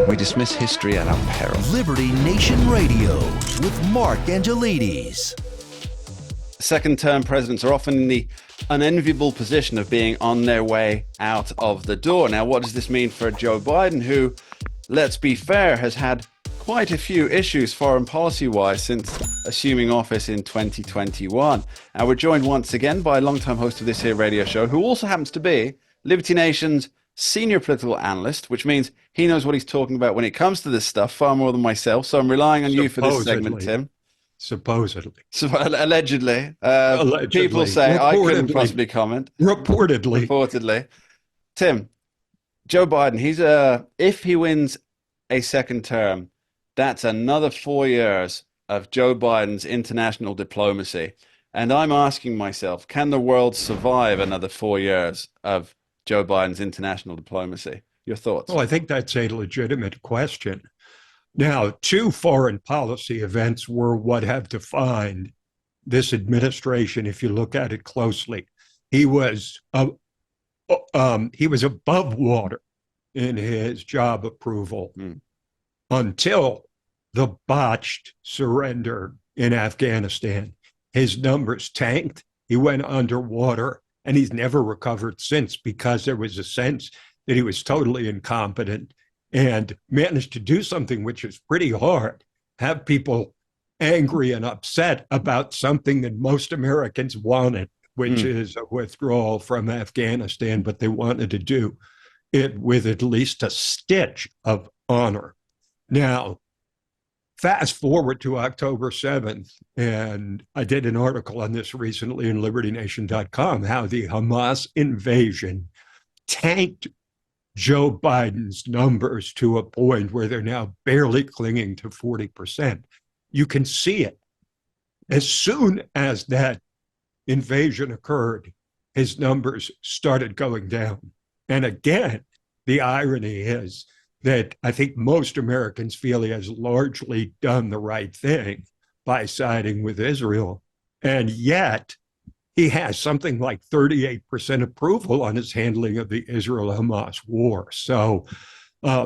We dismiss history at our peril. Liberty Nation Radio with Mark Angelides. Second-term presidents are often in the unenviable position of being on their way out of the door. Now, what does this mean for Joe Biden, who, let's be fair, has had quite a few issues foreign policy-wise since assuming office in 2021? And we're joined once again by a long-time host of this here radio show, who also happens to be Liberty Nation's senior political analyst, which means he knows what he's talking about when it comes to this stuff far more than myself. So I'm relying on you for this segment, Tim. Supposedly. So, allegedly. People say I couldn't possibly comment. Reportedly. Tim, Joe Biden, if he wins a second term, that's another 4 years of Joe Biden's international diplomacy. And I'm asking myself, can the world survive another 4 years of Joe Biden's international diplomacy? Your thoughts? Well, I think that's a legitimate question. Now, two foreign policy events were what have defined this administration, if you look at it closely. He was above water in his job approval until the botched surrender in Afghanistan. His numbers tanked. He went underwater, and he's never recovered since because there was a sense that he was totally incompetent and managed to do something which is pretty hard, have people angry and upset about something that most Americans wanted, which is a withdrawal from Afghanistan, but they wanted to do it with at least a stitch of honor. Now, fast forward to October 7th, and I did an article on this recently in LibertyNation.com, how the Hamas invasion tanked Joe Biden's numbers to a point where they're now barely clinging to 40%. You can see it. As soon as that invasion occurred, his numbers started going down. And again, the irony is that I think most Americans feel he has largely done the right thing by siding with Israel. And yet, he has something like 38% approval on his handling of the Israel-Hamas war. So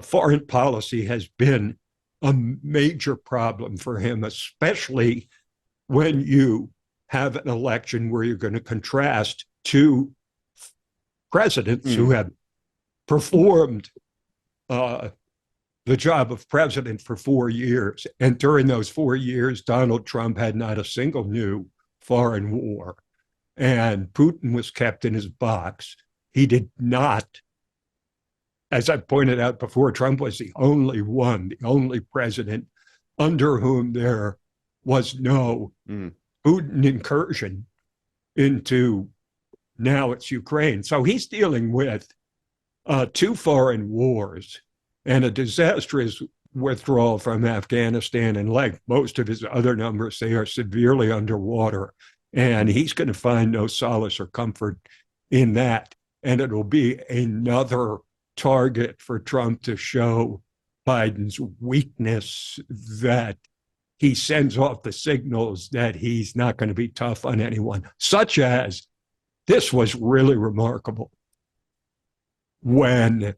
foreign policy has been a major problem for him, especially when you have an election where you're going to contrast two presidents who have performed the job of president for 4 years. And during those 4 years, Donald Trump had not a single new foreign war. And Putin was kept in his box. He did not, as I pointed out before, Trump was the only president under whom there was no Putin incursion into, now it's Ukraine. So he's dealing with two foreign wars and a disastrous withdrawal from Afghanistan. And like most of his other numbers, they are severely underwater. And he's going to find no solace or comfort in that. And it'll be another target for Trump to show Biden's weakness, that he sends off the signals that he's not going to be tough on anyone, such as this was really remarkable. When,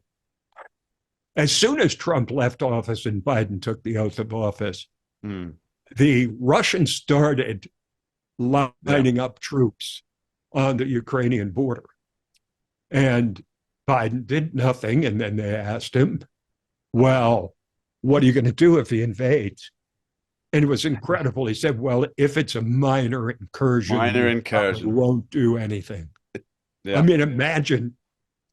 as soon as Trump left office and Biden took the oath of office, the Russians started lining up troops on the Ukrainian border. And Biden did nothing. And then they asked him, well, what are you going to do if he invades? And it was incredible. He said, well, if it's a minor incursion, we won't do anything. Yeah. I mean, imagine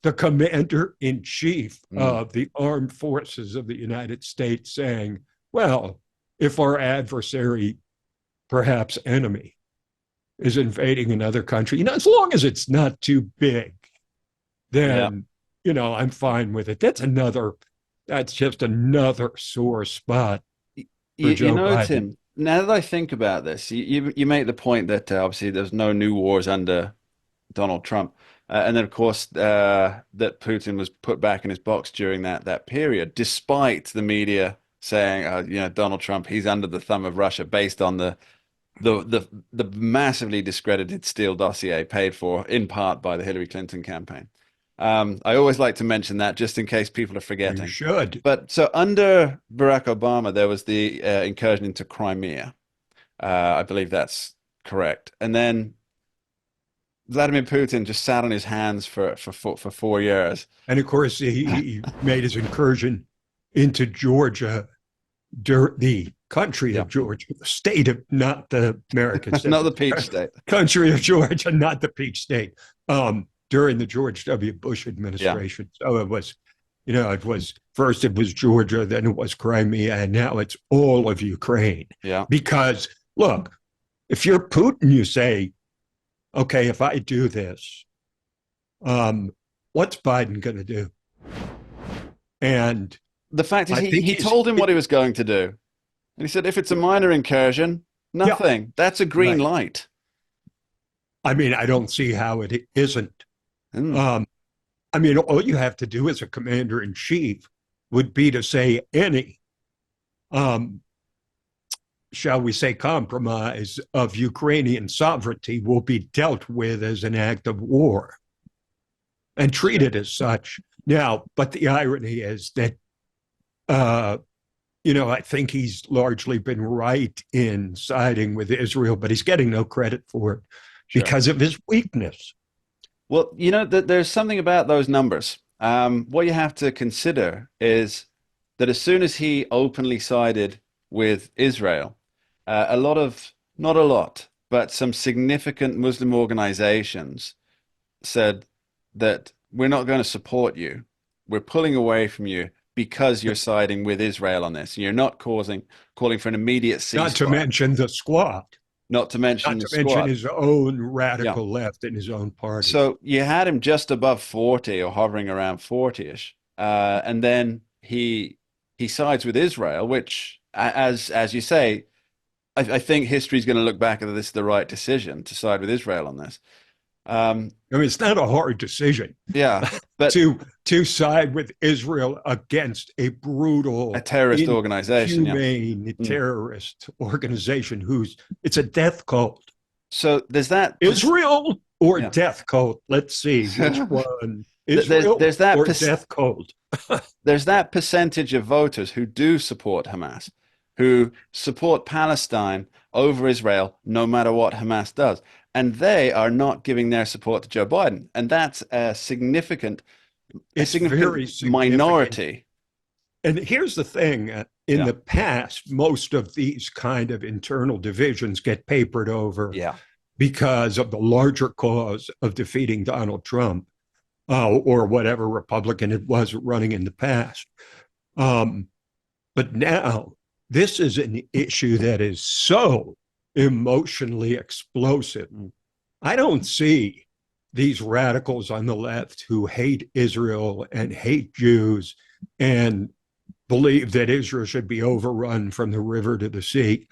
the commander-in-chief of the armed forces of the United States saying, well, if our adversary, perhaps enemy, is invading another country, as long as it's not too big, then, I'm fine with it. That's just another sore spot for Joe Biden. Tim, now that I think about this, you make the point that obviously there's no new wars under Donald Trump. And then, of course, that Putin was put back in his box during that period, despite the media saying, Donald Trump, he's under the thumb of Russia based on the massively discredited Steele dossier paid for in part by the Hillary Clinton campaign. I always like to mention that just in case people are You forgetting. should. But so under Barack Obama, there was the incursion into Crimea. I believe that's correct. And then Vladimir Putin just sat on his hands for 4 years. And of course, he made his incursion into Georgia, the country Yeah, of Georgia, the state of, not the American state, not the Peach State. country of Georgia, not the Peach State, during the George W. Bush Yeah, administration. So it was, it was first it was Georgia, then it was Crimea, and now it's all of Ukraine. yeah. Because look, if you're Putin, you say, okay, if I do this, what's Biden going to do? And The fact is, I think he he's- told him what he was going to do. And he said, if it's a minor incursion, nothing. That's a green Right. light. I mean, I don't see how it isn't. Mm. I mean, all you have to do as a commander in chief would be to say any, shall we say, compromise of Ukrainian sovereignty will be dealt with as an act of war and treated as such. Now, but the irony is that, I think he's largely been right in siding with Israel, but he's getting no credit for it Sure. because of his weakness. Well, there's something about those numbers. What you have to consider is that as soon as he openly sided with Israel, not a lot, but some significant Muslim organizations said that we're not going to support you. We're pulling away from you because you're siding with Israel on this. You're not calling for an immediate ceasefire. Not to mention the squad. Not to mention Not the to mention squad. his own radical left in his own party. So you had him just above 40 or hovering around 40-ish. And then he sides with Israel, which, as you say, I think history is going to look back at this as the right decision to side with Israel on this. I mean, it's not a hard decision. Yeah, but to side with Israel against a brutal, a terrorist organization, inhumane terrorist organization it's a death cult. So there's that Israel or death cult. Let's see which one. Israel there's that or death cult. There's that percentage of voters who do support Hamas, who support Palestine over Israel, no matter what Hamas does. And they are not giving their support to Joe Biden. And that's a significant Very significant minority. And here's the thing. In the past, most of these kind of internal divisions get papered over because of the larger cause of defeating Donald Trump or whatever Republican it was running in the past. But now, this is an issue that is so emotionally explosive. I don't see these radicals on the left who hate Israel and hate Jews and believe that Israel should be overrun from the river to the sea.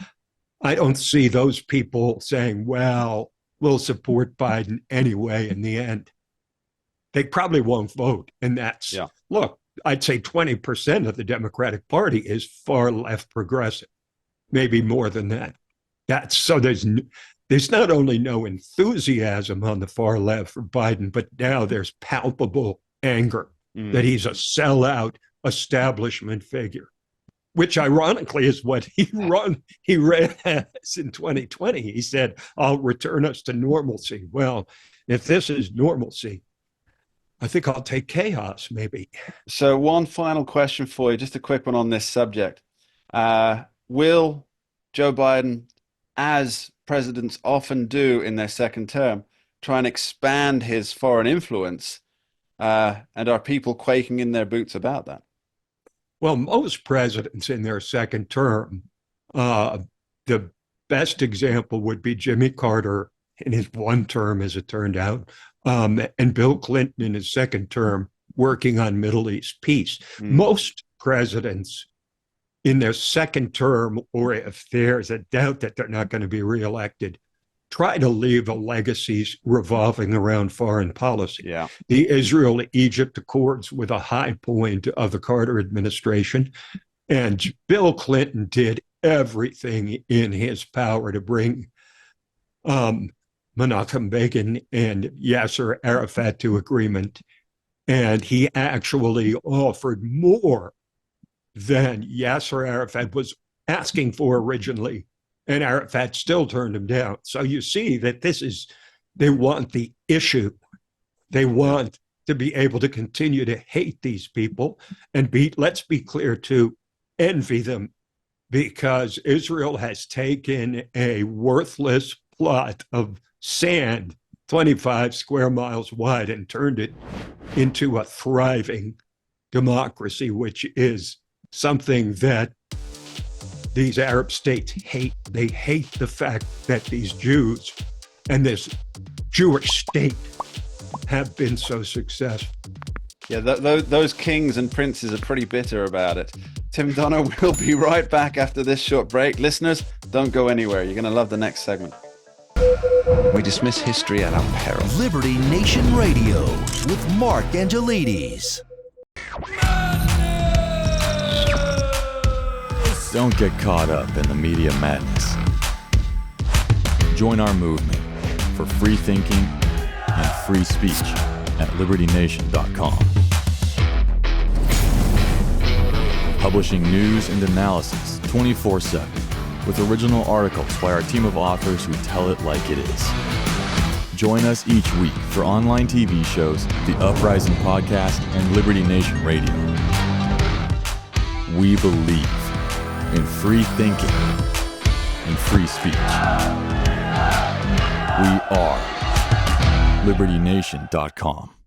I don't see those people saying, well, we'll support Biden anyway in the end. They probably won't vote. And that's, look, I'd say 20% of the Democratic Party is far left progressive, maybe more than that. So there's not only no enthusiasm on the far left for Biden, but now there's palpable anger that he's a sellout establishment figure, which ironically is what he ran as in 2020. He said, I'll return us to normalcy. Well, if this is normalcy, I think I'll take chaos, maybe. So one final question for you, just a quick one on this subject. Will Joe Biden, as presidents often do in their second term, try and expand his foreign influence? And are people quaking in their boots about that? Well, most presidents in their second term, the best example would be Jimmy Carter in his one term, as it turned out, and Bill Clinton in his second term, working on Middle East peace. Most presidents in their second term, or if there's a doubt that they're not going to be reelected, try to leave a legacy revolving around foreign policy. Yeah. The Israel-Egypt Accords were the high point of the Carter administration, and Bill Clinton did everything in his power to bring Menachem Begin and Yasser Arafat to agreement. And he actually offered more than Yasser Arafat was asking for originally. And Arafat still turned him down. So you see that they want the issue. They want to be able to continue to hate these people and let's be clear, to envy them, because Israel has taken a worthless plot of sand 25 square miles wide and turned it into a thriving democracy, which is something that these Arab states hate. They hate the fact that these Jews and this Jewish state have been so successful. Yeah, those kings and princes are pretty bitter about it. Tim Donner will be right back after this short break. Listeners, don't go anywhere. You're going to love the next segment. We dismiss history at our peril. Liberty Nation Radio with Mark Angelides. Don't get caught up in the media madness. Join our movement for free thinking and free speech at libertynation.com. Publishing news and analysis 24/7 with original articles by our team of authors who tell it like it is. Join us each week for online TV shows, The Uprising Podcast, and Liberty Nation Radio. We believe in free thinking and free speech. We are libertynation.com.